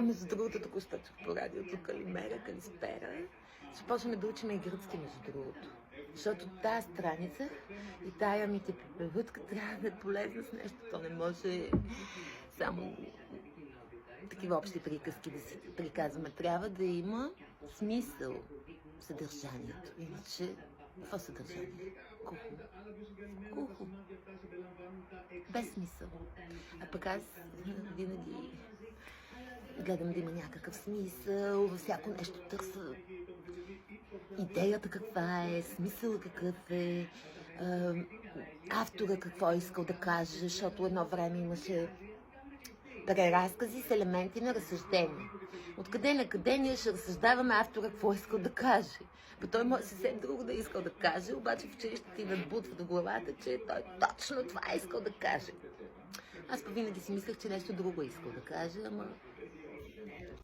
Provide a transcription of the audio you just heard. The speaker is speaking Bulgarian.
Между другото, току-що чух по радиото Калимера, Калиспера. Ще почнем да учим и гръцки, между другото. Защото тая страница и тая ми те препевътка трябва да е полезна с нещо. То не може само такива общи приказки да си приказваме. Трябва да има смисъл в съдържанието. Иначе, какво съдържание? Кухо. Кухо. Без смисъл. А пък аз винаги гледам да има някакъв смисъл, във всяко нещо търся идеята каква е, смисъл какъв е, автора какво е искал да каже, защото едно време имаше преразкази с елементи на разсъждение. Откъде на къде ние ще разсъждаваме автора какво е искал да каже. Той може съвсем друго да е искал да каже, обаче в училище ти надбутва до главата, че той точно това е искал да каже. Аз винаги си мислех, че нещо друго е искал да каже, ама